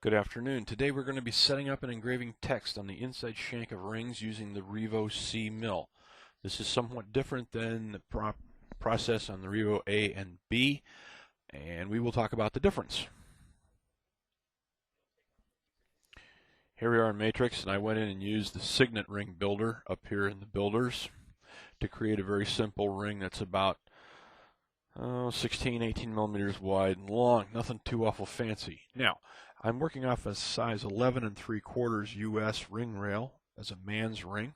Good afternoon. Today we're going to be setting up and engraving text on the inside shank of rings using the RevoC mill. This is somewhat different than the process on the Revo A and B, and we will talk about the difference. Here we are in Matrix, and I went in and used the Signet ring builder up here in the builders to create a very simple ring that's about 16, 18 millimeters wide and long. Nothing too awful fancy. Now, I'm working off a size 11 3/4 US ring rail as a man's ring,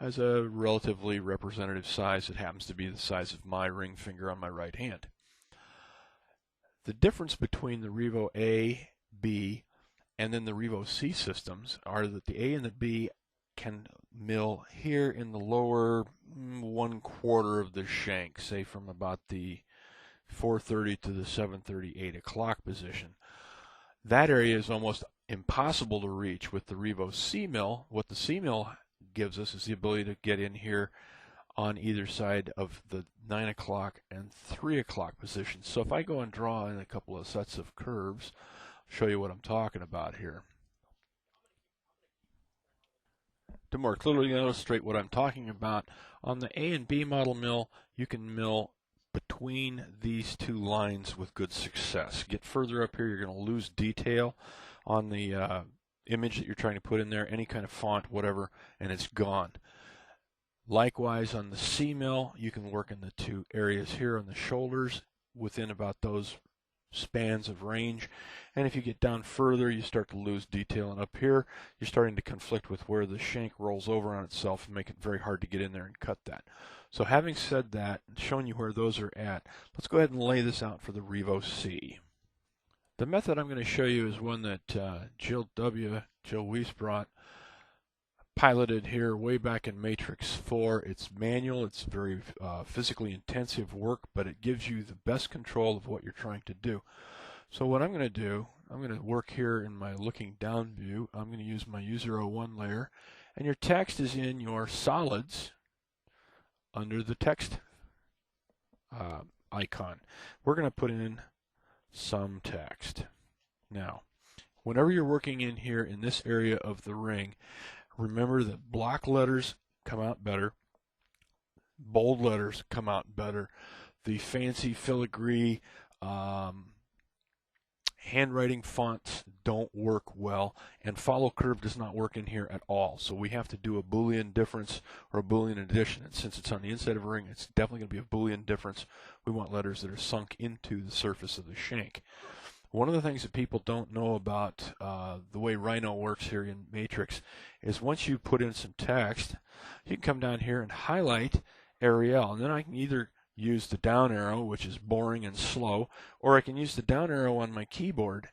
as a relatively representative size. It happens to be the size of my ring finger on my right hand. The difference between the Revo A, B, and then the RevoC systems are that the A and the B can mill here in the lower 1/4 of the shank, say from about the 4:30 to the 7:30, 8 o'clock position. That area is almost impossible to reach with the RevoC mill. What the C mill gives us is the ability to get in here on either side of the 9 o'clock and 3 o'clock positions. So if I go and draw in a couple of sets of curves, I'll show you what I'm talking about here. To more clearly illustrate what I'm talking about, on the A and B model mill, you can mill between these two lines with good success. Get further up here, you're going to lose detail on the image that you're trying to put in there, any kind of font, whatever, and it's gone. Likewise, on the C mill, you can work in the two areas here on the shoulders within about those spans of range, and if you get down further you start to lose detail, and up here you're starting to conflict with where the shank rolls over on itself and make it very hard to get in there and cut that. So having said that and shown you where those are at, let's go ahead and lay this out for the RevoC. The method I'm going to show you is one that Jill Wiesbrought piloted here way back in Matrix 4. It's manual, it's very physically intensive work, but it gives you the best control of what you're trying to do. So what I'm going to do, I'm going to work here in my looking down view. I'm going to use my U01 layer, and your text is in your solids under the text icon. We're going to put in some text. Now, whenever you're working in here in this area of the ring, remember that block letters come out better, bold letters come out better. The fancy filigree handwriting fonts don't work well, and follow curve does not work in here at all. So we have to do a Boolean difference or a Boolean addition, and since it's on the inside of a ring, it's definitely going to be a Boolean difference. We want letters that are sunk into the surface of the shank. One of the things that people don't know about the way Rhino works here in Matrix is once you put in some text, you can come down here and highlight Arial, and then I can either use the down arrow, which is boring and slow, or I can use the down arrow on my keyboard,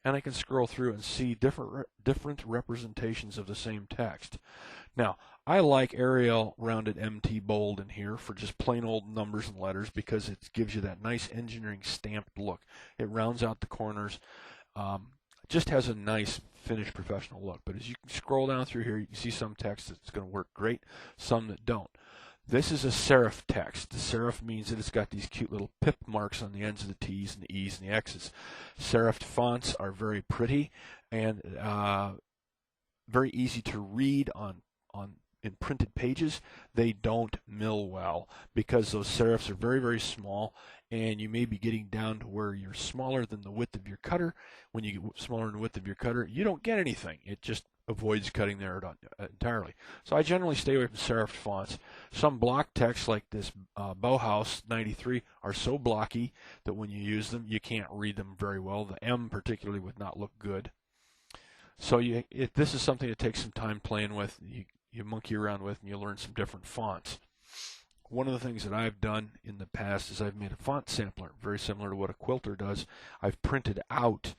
and I can scroll through and see different representations of the same text. Now, I like Arial rounded MT bold in here for just plain old numbers and letters because it gives you that nice engineering stamped look. It rounds out the corners, just has a nice finished professional look. But as you can scroll down through here, you can see some text that's going to work great, some that don't. This is a serif text. The serif means that it's got these cute little pip marks on the ends of the T's and the E's and the X's. Serifed fonts are very pretty and very easy to read in printed pages. They don't mill well because those serifs are very, very small, and you may be getting down to where you're smaller than the width of your cutter. When you get smaller than the width of your cutter, you don't get anything. It just avoids cutting there entirely. So I generally stay away from serifed fonts. Some block texts like this Bauhaus 93 are so blocky that when you use them, you can't read them very well. The M particularly would not look good. So this is something to take some time playing with. You monkey around with, and you learn some different fonts. One of the things that I've done in the past is I've made a font sampler, very similar to what a quilter does. I've printed out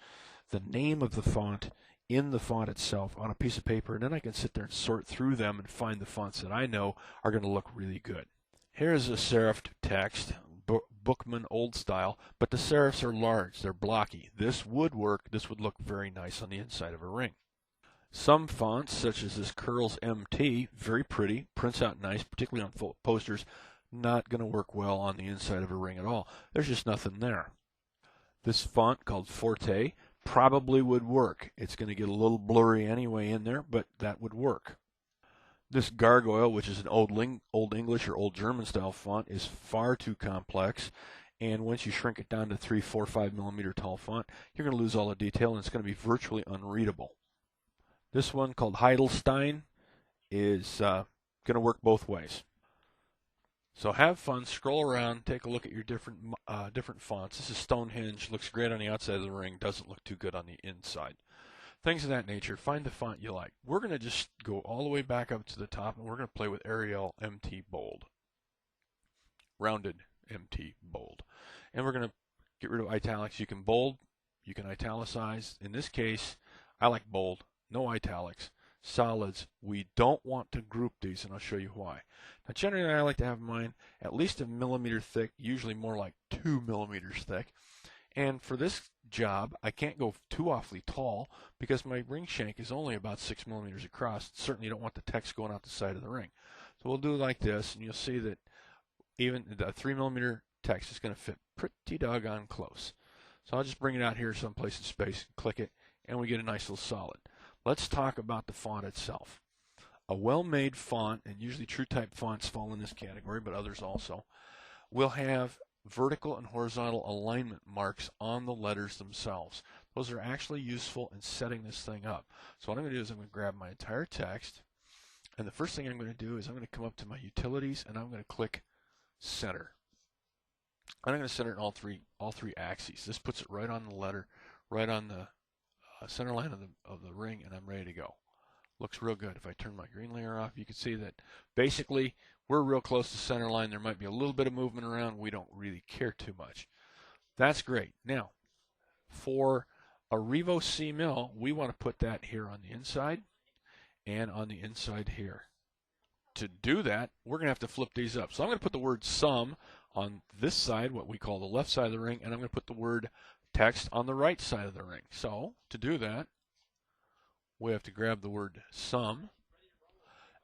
the name of the font in the font itself on a piece of paper, and then I can sit there and sort through them and find the fonts that I know are going to look really good. Here's a serifed text, Bookman old style, but the serifs are large, they're blocky. This would work, this would look very nice on the inside of a ring. Some fonts, such as this Curls MT, very pretty, prints out nice, particularly on posters, not going to work well on the inside of a ring at all. There's just nothing there. This font called Forte probably would work. It's going to get a little blurry anyway in there, but that would work. This gargoyle, which is an Old English or Old German style font, is far too complex. And once you shrink it down to 3, 4, 5 millimeter tall font, you're going to lose all the detail, and it's going to be virtually unreadable. This one called Heidelstein is going to work both ways. So have fun, scroll around, take a look at your different fonts. This is Stonehenge, looks great on the outside of the ring, doesn't look too good on the inside. Things of that nature. Find the font you like. We're going to just go all the way back up to the top, and we're going to play with Arial MT Bold. Rounded MT Bold. And we're going to get rid of italics. You can bold, you can italicize. In this case, I like bold, no italics. Solids, we don't want to group these, and I'll show you why. Now, generally, I like to have mine at least 1 millimeter thick, usually more like 2 millimeters thick. And for this job, I can't go too awfully tall because my ring shank is only about 6 millimeters across. Certainly, you don't want the text going out the side of the ring. So we'll do it like this, and you'll see that even the 3 millimeter text is going to fit pretty doggone close. So I'll just bring it out here someplace in space, click it, and we get a nice little solid. Let's talk about the font itself. A well-made font, and usually TrueType fonts fall in this category, but others also, will have vertical and horizontal alignment marks on the letters themselves. Those are actually useful in setting this thing up. So what I'm going to do is I'm going to grab my entire text, and the first thing I'm going to do is I'm going to come up to my utilities, and I'm going to click center. And I'm going to center it in all three axes. This puts it right on the letter, right on the center line of the ring, and I'm ready to go. Looks real good. If I turn my green layer off, you can see that basically we're real close to center line. There might be a little bit of movement around. We don't really care too much. That's great. Now, for a RevoC mill, we want to put that here on the inside and on the inside here. To do that, we're going to have to flip these up. So I'm going to put the word sum on this side, what we call the left side of the ring, and I'm going to put the word text on the right side of the ring. So to do that, we have to grab the word sum,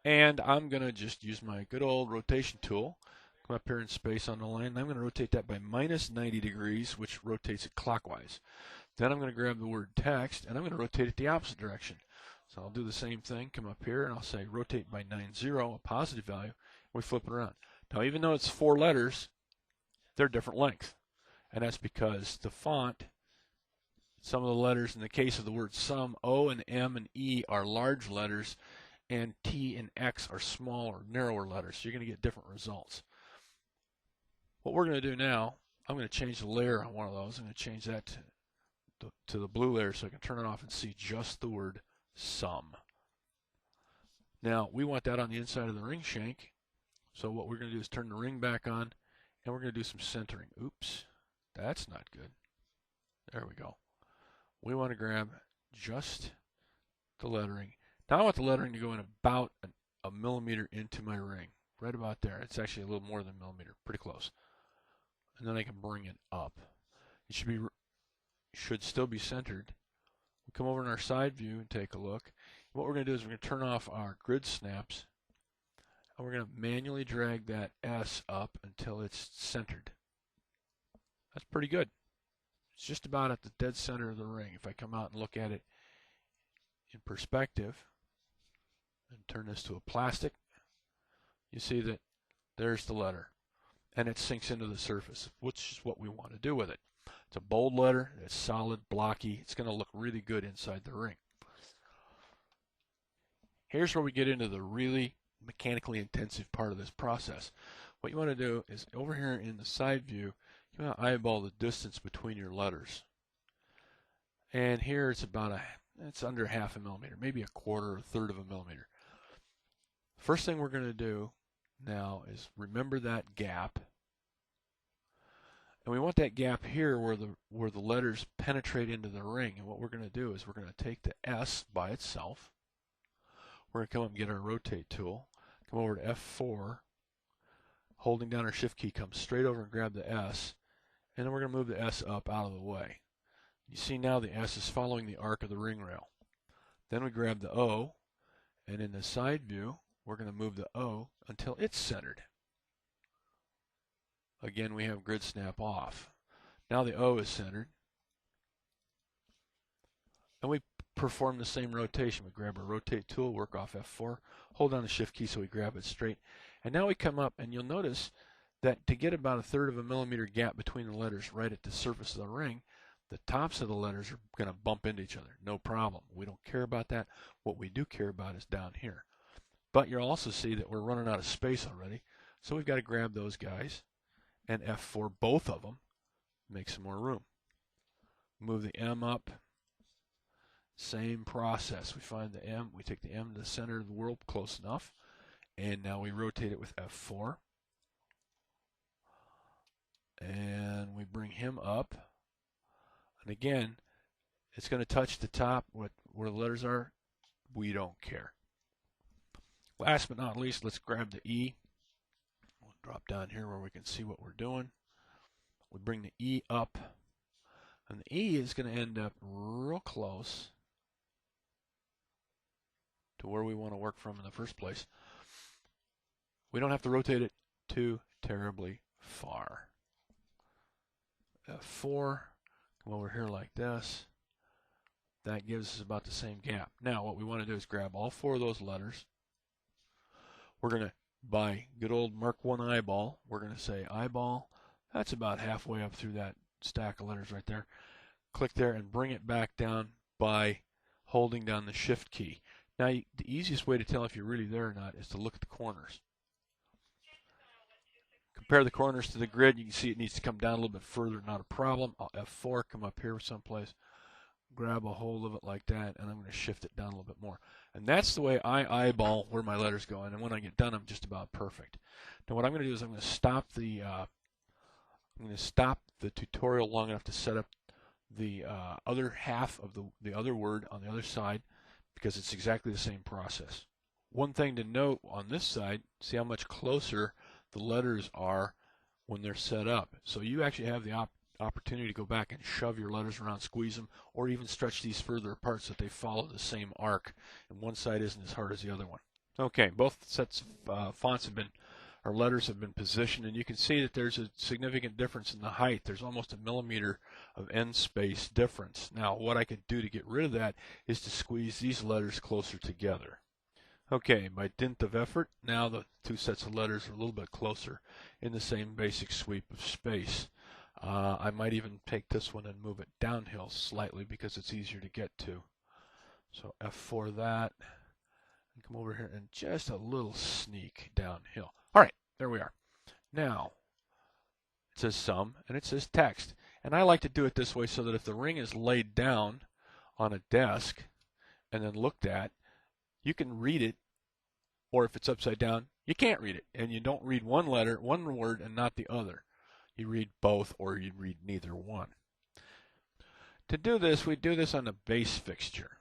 and I'm going to just use my good old rotation tool, come up here in space on the line, and I'm going to rotate that by minus 90 degrees, which rotates it clockwise. Then I'm going to grab the word text, and I'm going to rotate it the opposite direction. So I'll do the same thing, come up here, and I'll say rotate by 90, a positive value, and we flip it around. Now, even though it's 4 letters, they're different length, and that's because the font, some of the letters in the case of the word sum, O and M and E are large letters, and T and X are smaller, narrower letters. So you're going to get different results. What we're going to do now, I'm going to change the layer on one of those. I'm going to change that to the blue layer so I can turn it off and see just the word sum. Now, we want that on the inside of the ring shank. So what we're going to do is turn the ring back on, and we're going to do some centering. Oops, that's not good. There we go. We want to grab just the lettering. Now I want the lettering to go in about a millimeter into my ring, right about there. It's actually a little more than a millimeter, pretty close. And then I can bring it up. It should still be centered. We come over in our side view and take a look. What we're going to do is we're going to turn off our grid snaps, and we're going to manually drag that S up until it's centered. That's pretty good. It's just about at the dead center of the ring. If I come out and look at it in perspective and turn this to a plastic, you see that there's the letter, and it sinks into the surface, which is what we want to do with it. It's a bold letter. It's solid, blocky. It's going to look really good inside the ring. Here's where we get into the really mechanically intensive part of this process. What you want to do is over here in the side view, you want to eyeball the distance between your letters. And here it's it's under 0.5 millimeter, maybe a quarter or a third of a millimeter. First thing we're going to do now is remember that gap. And we want that gap here where the letters penetrate into the ring. And what we're going to do is we're going to take the S by itself. We're going to come up and get our rotate tool, come over to F4, holding down our shift key, come straight over and grab the S, and then we're going to move the S up out of the way. You see now the S is following the arc of the ring rail. Then we grab the O, and in the side view, we're going to move the O until it's centered. Again, we have grid snap off. Now the O is centered. And we perform the same rotation. We grab our rotate tool, work off F4, hold down the shift key so we grab it straight. And now we come up, and you'll notice that to get about 1/3 of a millimeter gap between the letters right at the surface of the ring, the tops of the letters are going to bump into each other. No problem. We don't care about that. What we do care about is down here. But you'll also see that we're running out of space already. So we've got to grab those guys and F4 both of them, make some more room. Move the M up. Same process. We find the M, we take the M to the center of the world close enough, and now we rotate it with F4. And we bring him up. And again, it's going to touch the top where the letters are. We don't care. Last but not least, let's grab the E. We'll drop down here where we can see what we're doing. We bring the E up. And the E is going to end up real close to where we want to work from in the first place. We don't have to rotate it too terribly far. F4, come over here like this. That gives us about the same gap. Now what we want to do is grab all 4 of those letters. We're going to, by good old Mark I eyeball, we're going to say eyeball. That's about halfway up through that stack of letters right there. Click there and bring it back down by holding down the shift key. Now the easiest way to tell if you're really there or not is to look at the corners. Compare the corners to the grid. You can see it needs to come down a little bit further, not a problem. I'll F4, come up here someplace, grab a hold of it like that, and I'm going to shift it down a little bit more. And that's the way I eyeball where my letters go. And when I get done, I'm just about perfect. Now what I'm going to do is I'm going to stop the tutorial long enough to set up the other half of the other word on the other side, because it's exactly the same process. One thing to note on this side, see how much closer the letters are when they're set up. So you actually have the opportunity to go back and shove your letters around, squeeze them, or even stretch these further apart so that they follow the same arc, and one side isn't as hard as the other one. Okay, both sets of fonts have been, or letters have been positioned, and you can see that there's a significant difference in the height. There's almost 1 millimeter of end space difference. Now what I could do to get rid of that is to squeeze these letters closer together. Okay, by dint of effort, now the 2 sets of letters are a little bit closer in the same basic sweep of space. I might even take this one and move it downhill slightly because it's easier to get to. So F4 that, and come over here and just a little sneak downhill. All right, there we are. Now, it says sum and it says text. And I like to do it this way so that if the ring is laid down on a desk and then looked at, you can read it, or if it's upside down, you can't read it. And you don't read one letter, one word, and not the other. You read both, or you read neither one. To do this, we do this on the base fixture,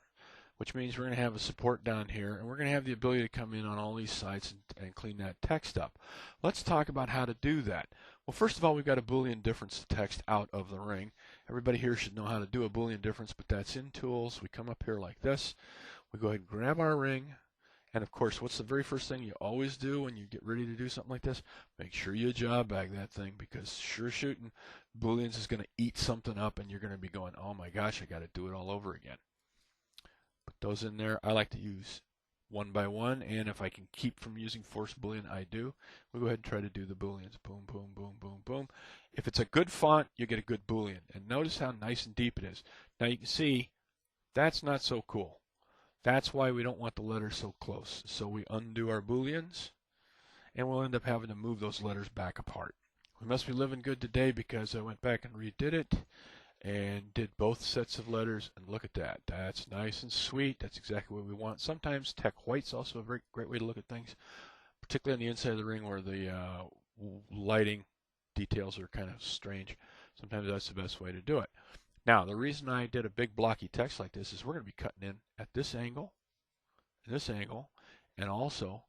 which means we're going to have a support down here, and we're going to have the ability to come in on all these sides and clean that text up. Let's talk about how to do that. Well, first of all, we've got a Boolean difference text out of the ring. Everybody here should know how to do a Boolean difference, but that's in Tools. We come up here like this. We go ahead and grab our ring, and of course, what's the very first thing you always do when you get ready to do something like this? Make sure you job bag that thing, because sure shooting, Booleans is going to eat something up, and you're going to be going, oh my gosh, I got to do it all over again. Put those in there. I like to use one by one, and if I can keep from using forced Boolean, I do. We'll go ahead and try to do the Booleans. Boom, boom, boom, boom, boom. If it's a good font, you get a good Boolean, and notice how nice and deep it is. Now you can see that's not so cool. That's why we don't want the letters so close. So we undo our Booleans, and we'll end up having to move those letters back apart. We must be living good today, because I went back and redid it and did both sets of letters, and look at that. That's nice and sweet. That's exactly what we want. Sometimes tech white's also a very great way to look at things, particularly on the inside of the ring where the lighting details are kind of strange. Sometimes that's the best way to do it. Now, the reason I did a big blocky text like this is we're going to be cutting in at this angle, and also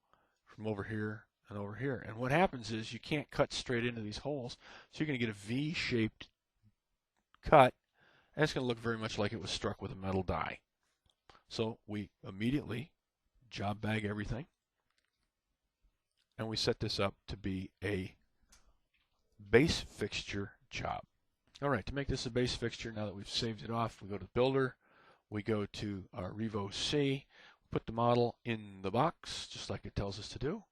from over here and over here. And what happens is you can't cut straight into these holes, so you're going to get a V-shaped cut, and it's going to look very much like it was struck with a metal die. So we immediately job bag everything, and we set this up to be a base fixture job. All right, to make this a base fixture, now that we've saved it off, we go to Builder, we go to our RevoC, put the model in the box, just like it tells us to do.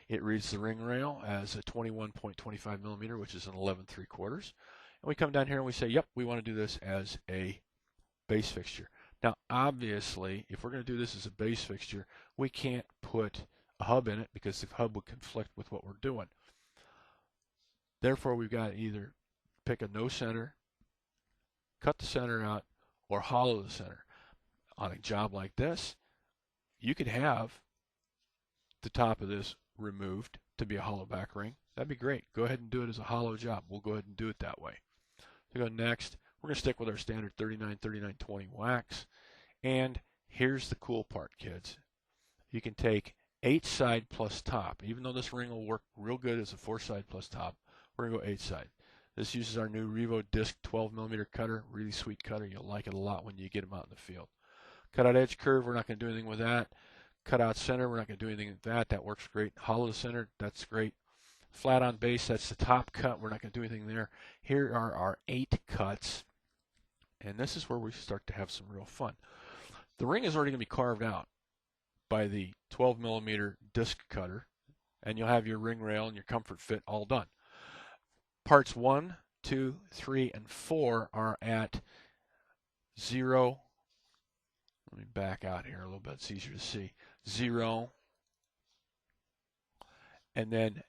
It reads the ring rail as a 21.25 millimeter, which is an 11.75. And we come down here and we say, yep, we want to do this as a base fixture. Now, obviously, if we're going to do this as a base fixture, we can't put a hub in it because the hub would conflict with what we're doing. Therefore, we've got to either pick a no center, cut the center out, or hollow the center. On a job like this, you could have the top of this removed to be a hollow back ring. That'd be great. Go ahead and do it as a hollow job. We'll go ahead and do it that way. So go next. We're going to stick with our standard 39-39-20 wax. And here's the cool part, kids. You can take 8 side plus top. Even though this ring will work real good as a 4 side plus top, we're going to go 8 side. This uses our new Revo Disc 12 millimeter cutter. Really sweet cutter. You'll like it a lot when you get them out in the field. Cut out edge curve, we're not going to do anything with that. Cut out center, we're not going to do anything with that. That works great. Hollow the center, that's great. Flat on base, that's the top cut. We're not going to do anything there. Here are our 8 cuts. And this is where we start to have some real fun. The ring is already going to be carved out by the 12 millimeter disc cutter. And you'll have your ring rail and your comfort fit all done. Parts 1, 2, 3, and 4 are at 0. Let me back out here a little bit. It's easier to see. 0. And then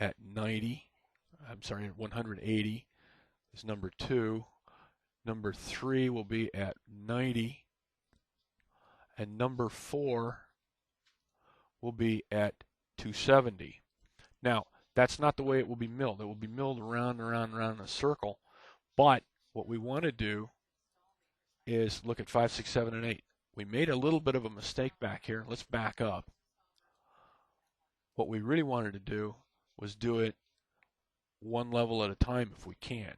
at 180 is number 2. Number 3 will be at 90. And number 4 will be at 270. Now, that's not the way it will be milled. It will be milled around and around and around in a circle. But what we want to do is look at 5, 6, 7, and 8. We made a little bit of a mistake back here. Let's back up. What we really wanted to do was do it one level at a time if we can,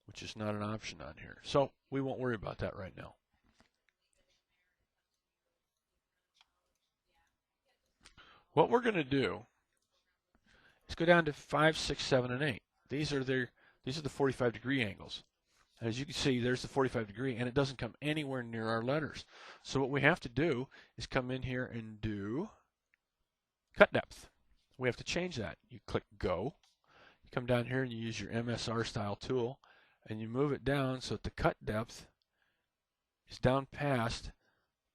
which is not an option on here. So we won't worry about that right now. What we're going to do is go down to 5, 6, 7, and 8. These are the 45-degree angles. As you can see, there's the 45 degree, and it doesn't come anywhere near our letters. So what we have to do is come in here and do cut depth. We have to change that. You click Go. You come down here and you use your MSR style tool, and you move it down so that the cut depth is down past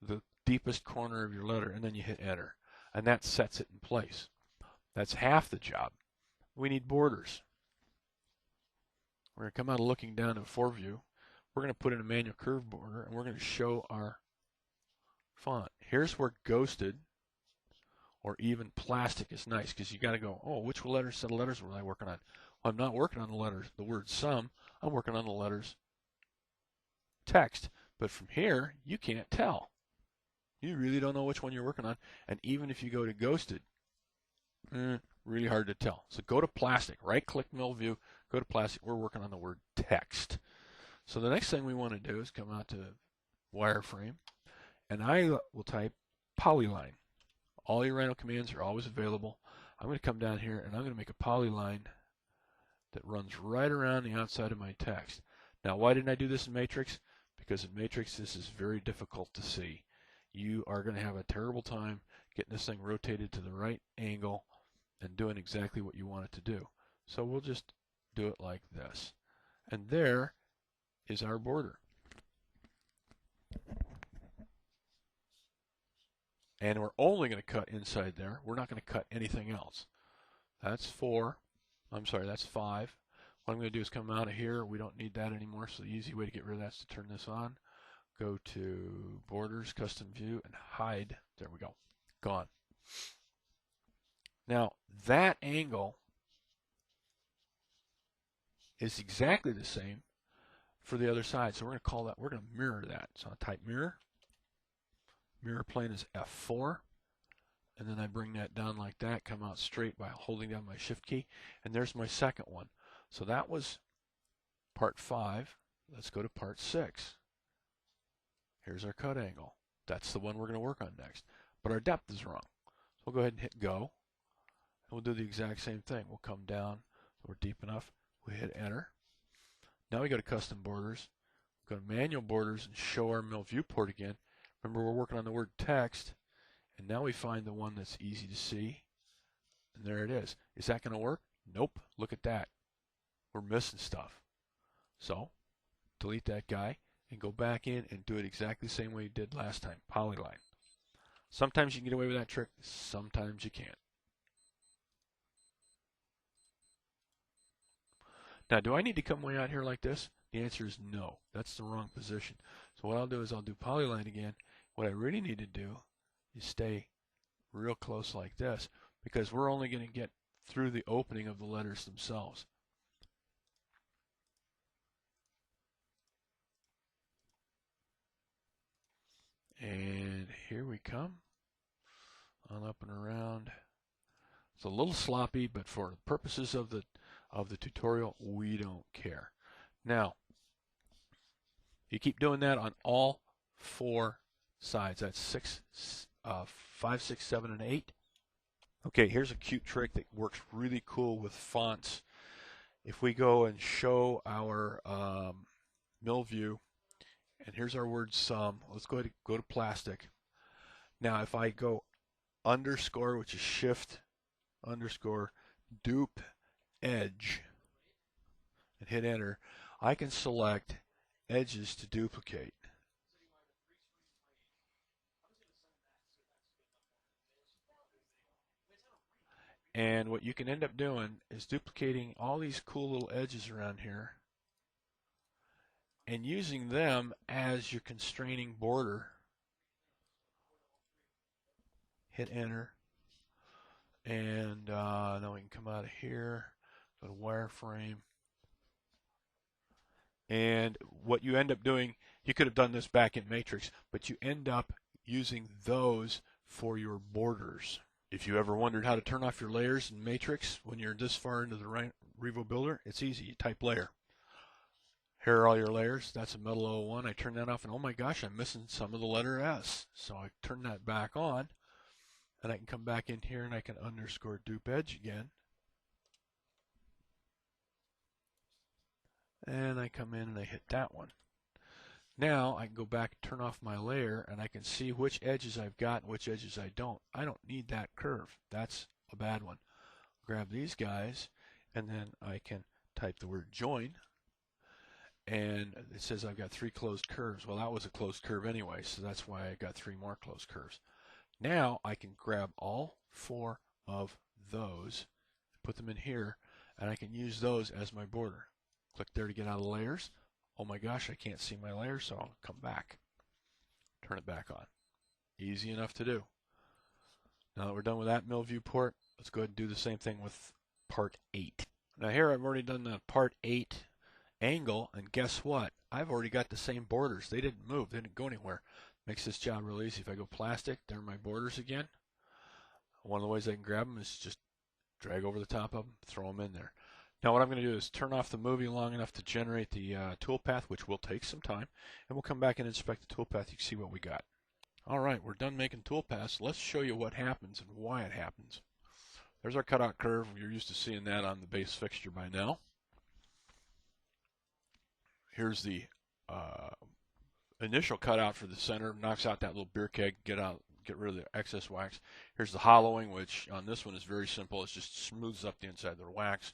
the deepest corner of your letter, and then you hit Enter. And that sets it in place. That's half the job. We need borders. We're going to come out of looking down in 4 view. We're going to put in a manual curve border, and we're going to show our font. Here's where ghosted or even plastic is nice, because you got to go, oh, which set of letters were I working on? Well, I'm not working on the word sum. I'm working on the letters text. But from here, you can't tell. You really don't know which one you're working on. And even if you go to ghosted, really hard to tell. So go to plastic, right-click mill view, go to plastic. We're working on the word text. So the next thing we want to do is come out to wireframe, and I will type polyline. All your Rhino commands are always available. I'm going to come down here and I'm going to make a polyline that runs right around the outside of my text. Now, why didn't I do this in Matrix? Because in Matrix this is very difficult to see. You are going to have a terrible time getting this thing rotated to the right angle and doing exactly what you want it to do. So we'll just do it like this. And there is our border. And we're only going to cut inside there. We're not going to cut anything else. That's 4. I'm sorry, that's 5. What I'm going to do is come out of here. We don't need that anymore, so the easy way to get rid of that is to turn this on. Go to Borders, Custom View, and hide. There we go. Gone. Now, that angle is exactly the same for the other side. So we're going to call that, we're going to mirror that. So I'll type mirror. Mirror plane is F4. And then I bring that down like that, come out straight by holding down my shift key. And there's my second one. So that was part 5. Let's go to part 6. Here's our cut angle. That's the one we're going to work on next. But our depth is wrong. So we'll go ahead and hit go. And we'll do the exact same thing. We'll come down. So we're deep enough. We hit enter. Now we go to custom borders. Go to manual borders and show our mill viewport again. Remember, we're working on the word text, and now we find the one that's easy to see, and there it is. Is that going to work? Nope. Look at that. We're missing stuff. So delete that guy and go back in and do it exactly the same way you did last time. Polyline. Sometimes you can get away with that trick. Sometimes you can't. Now, do I need to come way out here like this? The answer is no. That's the wrong position. So what I'll do is I'll do polyline again. What I really need to do is stay real close like this, because we're only going to get through the opening of the letters themselves. And here we come, on up and around. It's a little sloppy, but for the purposes of the tutorial, we don't care. Now, you keep doing that on all 4 sides. That's 5, 6, 7, and 8. Okay, here's a cute trick that works really cool with fonts. If we go and show our mill view, and here's our word sum. Let's go to plastic. Now, if I go underscore, which is shift underscore dupe edge, and hit enter, I can select edges to duplicate. And what you can end up doing is duplicating all these cool little edges around here and using them as your constraining border. Hit enter, and now we can come out of here, go to wireframe. And what you end up doing, you could have done this back in Matrix, but you end up using those for your borders. If you ever wondered how to turn off your layers in Matrix when you're this far into the Revo Builder, it's easy. You type layer. Here are all your layers. That's a metal 01. I turn that off, and oh my gosh, I'm missing some of the letter S. So I turn that back on, and I can come back in here and I can underscore dupe edge again. And I come in and I hit that one. Now I can go back and turn off my layer, and I can see which edges I've got and which edges I don't. I don't need that curve. That's a bad one. Grab these guys, and then I can type the word join, and it says I've got 3 closed curves. Well, that was a closed curve anyway, so that's why I got 3 more closed curves. Now I can grab all 4 of those, put them in here, and I can use those as my border. Click there to get out of the layers. Oh my gosh, I can't see my layer, so I'll come back. Turn it back on. Easy enough to do. Now that we're done with that mill viewport, let's go ahead and do the same thing with part 8. Now here I've already done the part 8 angle, and guess what? I've already got the same borders. They didn't move. They didn't go anywhere. Makes this job real easy. If I go plastic, there are my borders again. One of the ways I can grab them is just drag over the top of them, throw them in there. Now what I'm going to do is turn off the movie long enough to generate the toolpath, which will take some time, and we'll come back and inspect the toolpath. You can see what we got. All right, we're done making toolpaths. Let's show you what happens and why it happens. There's our cutout curve. You're used to seeing that on the base fixture by now. Here's the initial cutout for the center. Knocks out that little beer keg. Get rid of the excess wax. Here's the hollowing, which on this one is very simple. It just smooths up the inside of the wax.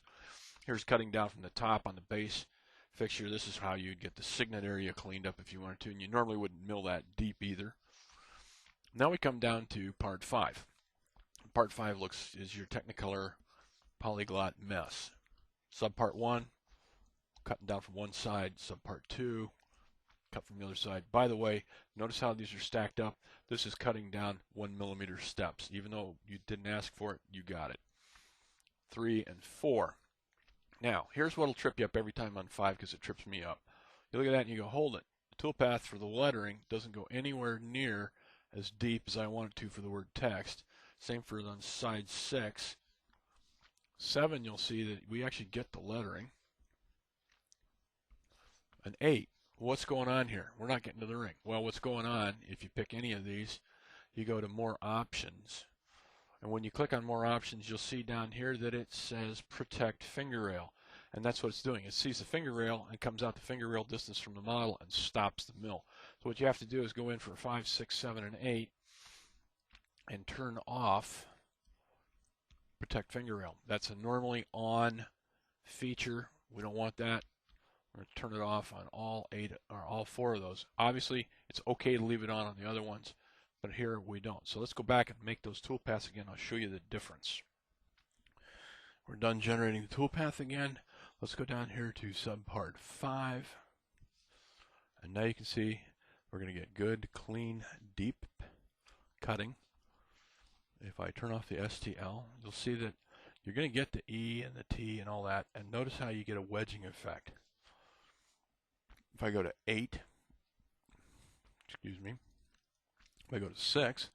Here's cutting down from the top on the base fixture. This is how you'd get the signet area cleaned up if you wanted to, and you normally wouldn't mill that deep either. Now we come down to part 5. Part 5 is your Technicolor polyglot mess. Subpart 1, cutting down from one side. Subpart 2, cut from the other side. By the way, notice how these are stacked up. This is cutting down 1 millimeter steps. Even though you didn't ask for it, you got it. 3 and 4. Now, here's what will trip you up every time on 5 because it trips me up. You look at that and you go, hold it. The toolpath for the lettering doesn't go anywhere near as deep as I want it to for the word text. Same for on side 6. 7, you'll see that we actually get the lettering. And 8, what's going on here? We're not getting to the ring. Well, what's going on, if you pick any of these, you go to more options. And when you click on more options, you'll see down here that it says protect finger rail. And that's what it's doing. It sees the finger rail and comes out the finger rail distance from the model and stops the mill. So what you have to do is go in for 5, 6, 7, and 8 and turn off protect finger rail. That's a normally on feature. We don't want that. We're going to turn it off on all 8 or all 4 of those. Obviously, it's okay to leave it on the other ones, but here we don't. So let's go back and make those toolpaths again. I'll show you the difference. We're done generating the toolpath again. Let's go down here to subpart 5. And now you can see we're going to get good, clean, deep cutting. If I turn off the STL, you'll see that you're going to get the E and the T and all that. And notice how you get a wedging effect. If I go to 8, if I go to 6,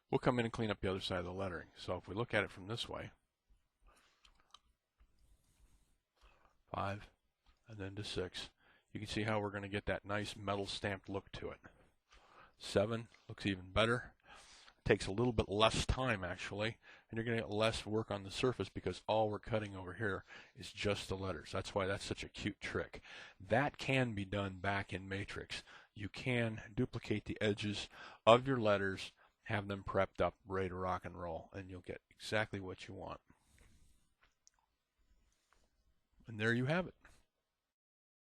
we'll come in and clean up the other side of the lettering. So if we look at it from this way, 5 and then to 6, you can see how we're going to get that nice metal stamped look to it. 7 looks even better. Takes a little bit less time actually, and you're going to get less work on the surface because all we're cutting over here is just the letters. That's why that's such a cute trick. That can be done back in Matrix. You can duplicate the edges of your letters, have them prepped up, ready to rock and roll, and you'll get exactly what you want. And there you have it.